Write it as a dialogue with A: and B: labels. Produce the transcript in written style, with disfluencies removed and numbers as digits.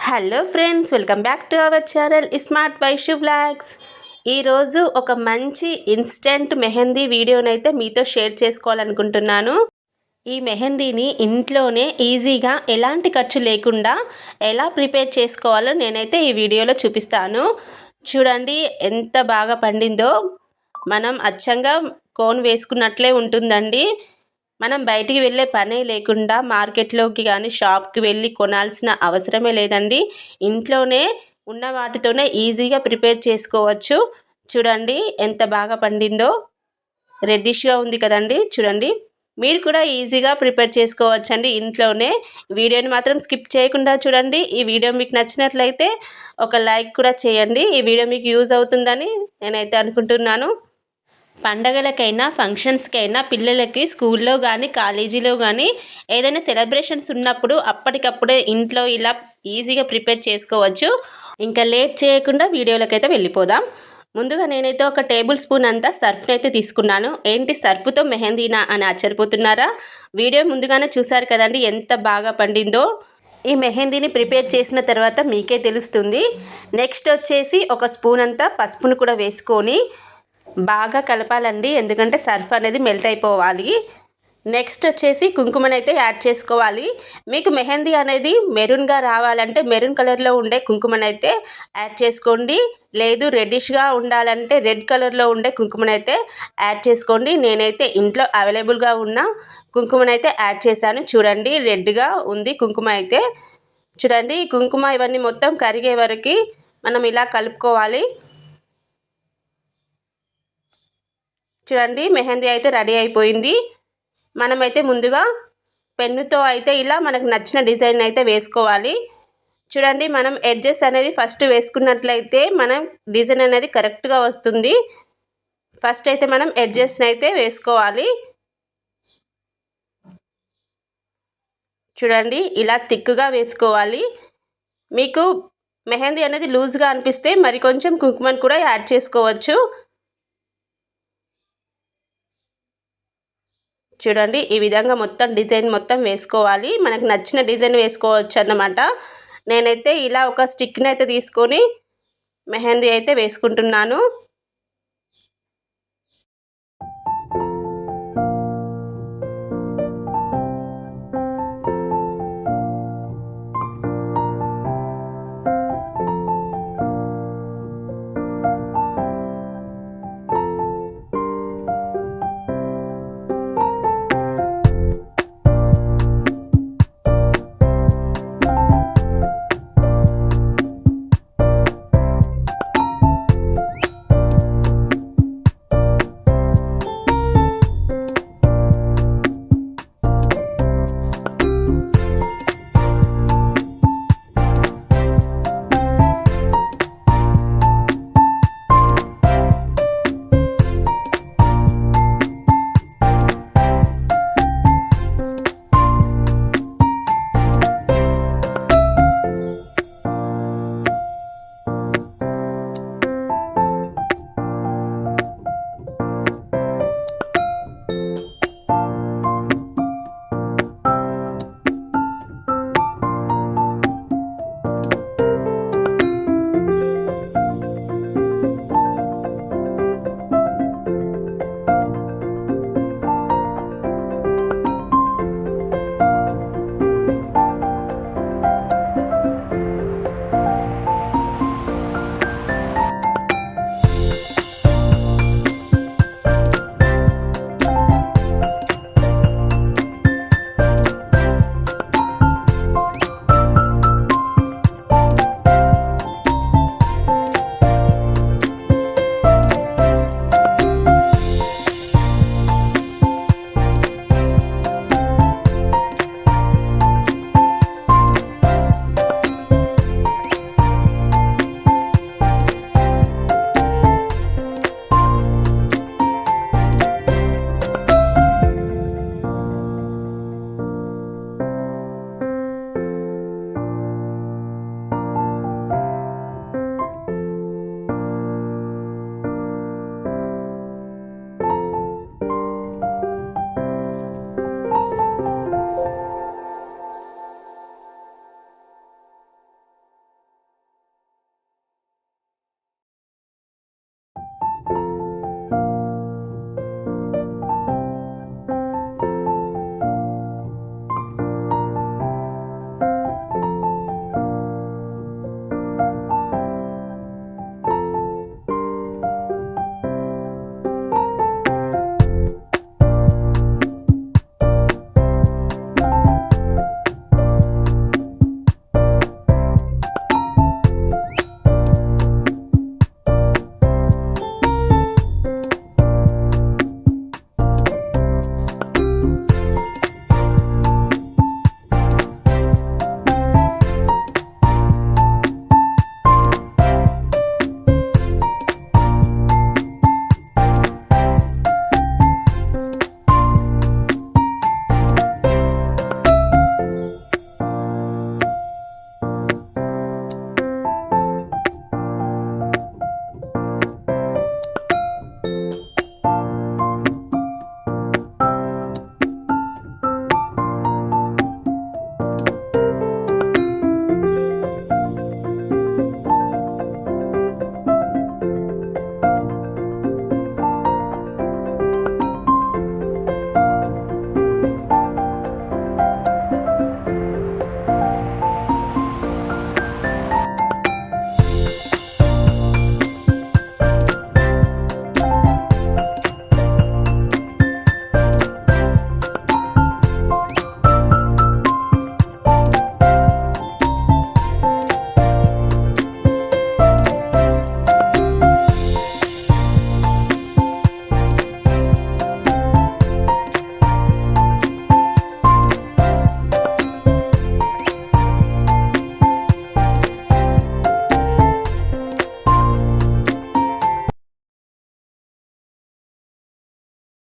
A: Hello friends, welcome back to our channel smart Vaishu vlogs. ఈరోజు ఒక మంచి ఇన్స్టెంట్ మెహందీ వీడియోనైతే మీతో షేర్ చేసుకోవాలనుకుంటున్నాను. ఈ మెహందీని ఇంట్లోనే ఈజీగా ఎలాంటి ఖర్చు లేకుండా ఎలా ప్రిపేర్ చేసుకోవాలో నేనైతే ఈ వీడియోలో చూపిస్తాను. చూడండి ఎంత బాగా పండిందో. మనం అచ్చంగా కోన్ వేసుకున్నట్లే ఉంటుందండి. మనం బయటికి వెళ్ళే పనే లేకుండా మార్కెట్లోకి కానీ షాప్కి వెళ్ళి కొనాల్సిన అవసరమే లేదండి. ఇంట్లోనే ఉన్న వాటితోనే ఈజీగా ప్రిపేర్ చేసుకోవచ్చు. చూడండి ఎంత బాగా పండిందో. రెడ్డిష్గా ఉంది కదండి. చూడండి, మీరు కూడా ఈజీగా ప్రిపేర్ చేసుకోవచ్చండి ఇంట్లోనే. వీడియోని మాత్రం స్కిప్ చేయకుండా చూడండి. ఈ వీడియో మీకు నచ్చినట్లయితే ఒక లైక్ కూడా చేయండి. ఈ వీడియో మీకు యూజ్ అవుతుందని నేనైతే అనుకుంటున్నాను. పండగలకైనా ఫంక్షన్స్కైనా పిల్లలకి స్కూల్లో కానీ కాలేజీలో కానీ ఏదైనా సెలబ్రేషన్స్ ఉన్నప్పుడు అప్పటికప్పుడే ఇంట్లో ఇలా ఈజీగా ప్రిపేర్ చేసుకోవచ్చు. ఇంకా లేట్ చేయకుండా వీడియోలకైతే వెళ్ళిపోదాం. ముందుగా నేనైతే ఒక టేబుల్ స్పూన్ అంతా సర్ఫ్ని అయితే తీసుకున్నాను. ఏంటి సర్ఫ్తో మెహందీనా అని ఆశ్చర్యపోతున్నారా? వీడియో ముందుగానే చూసారు కదండి ఎంత బాగా పండిందో. ఈ మెహందీని ప్రిపేర్ చేసిన తర్వాత మీకే తెలుస్తుంది. నెక్స్ట్ వచ్చేసి ఒక స్పూన్ అంతా పసుపును కూడా వేసుకొని బాగా కలపాలండి, ఎందుకంటే సర్ఫ్ అనేది మెల్ట్ అయిపోవాలి. నెక్స్ట్ వచ్చేసి కుంకుమనైతే యాడ్ చేసుకోవాలి. మీకు మెహందీ అనేది మెరూన్గా రావాలంటే మెరూన్ కలర్లో ఉండే కుంకుమనైతే యాడ్ చేసుకోండి. లేదు రెడ్డిష్గా ఉండాలంటే రెడ్ కలర్లో ఉండే కుంకుమనైతే యాడ్ చేసుకోండి. నేనైతే ఇంట్లో అవైలబుల్గా ఉన్న కుంకుమనైతే యాడ్ చేశాను. చూడండి రెడ్గా ఉంది కుంకుమ అయితే. చూడండి ఈ కుంకుమ ఇవన్నీ మొత్తం కరిగే వరకు మనం ఇలా కలుపుకోవాలి. చూడండి మెహందీ అయితే రెడీ అయిపోయింది. మనమైతే ముందుగా పెన్నుతో అయితే ఇలా మనకు నచ్చిన డిజైన్ అయితే వేసుకోవాలి. చూడండి మనం ఎడ్జెస్ అనేది ఫస్ట్ వేసుకున్నట్లయితే మనం డిజైన్ అనేది కరెక్ట్గా వస్తుంది. ఫస్ట్ అయితే మనం ఎడ్జెస్ని అయితే వేసుకోవాలి. చూడండి ఇలా థిక్గా వేసుకోవాలి. మీకు మెహందీ అనేది లూజ్గా అనిపిస్తే మరి కొంచెం కుంకుమను కూడా యాడ్ చేసుకోవచ్చు. చూడండి ఈ విధంగా మొత్తం డిజైన్ మొత్తం వేసుకోవాలి. మనకు నచ్చిన డిజైన్ వేసుకోవచ్చు అన్నమాట. నేనైతే ఇలా ఒక స్టిక్ని అయితే తీసుకొని మెహందీ అయితే వేసుకుంటున్నాను.